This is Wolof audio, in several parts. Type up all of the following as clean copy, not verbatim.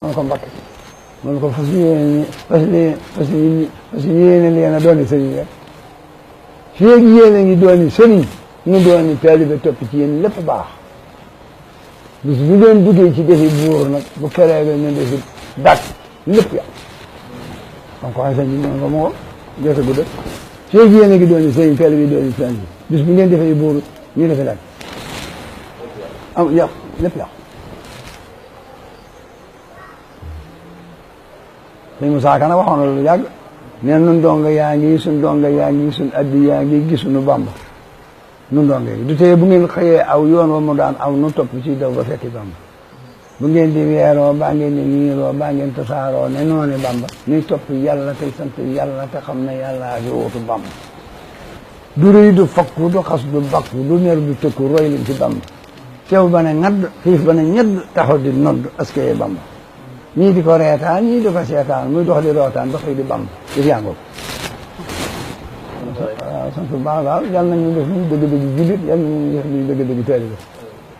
man ko Mbakke man ko fas yéene leen a dooni sëriñ rek fii ak yéene ngi dooni sëriñ ñu dooni taalibe topp ci yéen lépp baax bis bu ngeen duggee ci defi buur nag bu keree ga ne defi dàq lépp ya donc waaye sëñ bi noonu ko moo jota gudda fii ak yéene ngi dooni sëriñ taalibe dooni sëriñ bis bu ngeen defee buur ñu defi dàq am yàq lépp yàq sëñ Musaa Ka nag waxoon na lu yàgg nee nun donga yaa ngi suñ donga yaa ngi suñ addi yaa ngi gisuñu Bàmba nun donga yi du tee bu ngeen xëyee aw yoon wa mu daan aw nu topp ci daw ba fekki Bàmba bu ngeen di weeroo baa ngeen di niiroo baa ngeen tasaaroo ne noone Bàmba ñuy topp yàlla tey sant yàlla te xam ne yàlla fi wootu Bàmba du rëy du fakku du xas du bakku du ner du tëkku roy leen ci Bàmba teew ba ne ŋadd xiif ba ne ñedd taxaw di nodd askeye Bàmba ñii di ko reetaan ñii di ko seetaan muy dox di rootaan dox yi di Bàmba daf yàngoo waaw sant bu baax daal yal nañu def ñu dëgg-dëgg jullit yal nañu def ñu dëgg-dëgg taalibe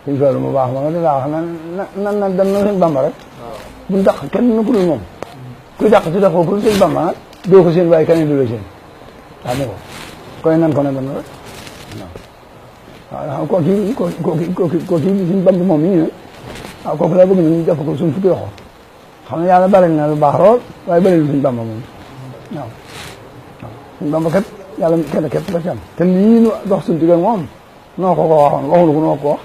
suñ toll mu baax ma nga dinaa wax na dem na sëñ Bàmba rek buñ dàq kenn nu ku dul moom kuy dàq si dàqoo ku dul sëñ Bàmba nag doo ko seen waaye kenn du la seen waaw ne ko koy nan ko ne dem na rek waaw kooki suñ Bàmba moom yi nag waaw kooku laa bëgg na ñu jàpp ko suñ fukki loxo xam ne yàlla bari na lu baax lool waaye bari na suñ Bàmba moom waaw suñ Bàmba kat yàlla kenn képp la ci am te lii nu dox suñ digg moom noo ko waxoon waxuñu ko noo ko wax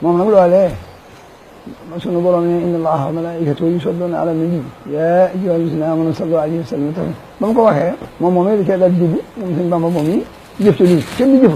moom nag loolee sunu borom ne inna allaha wa malaikatahu yusalluna ala nabi ya ayyuha alladhina amanu sallu alayhi wa sallimu taslima ba mu ko waxee moom moomee da cee daal dugg moom suñ Bàmba moom yi jëf ci lii kenn di jëf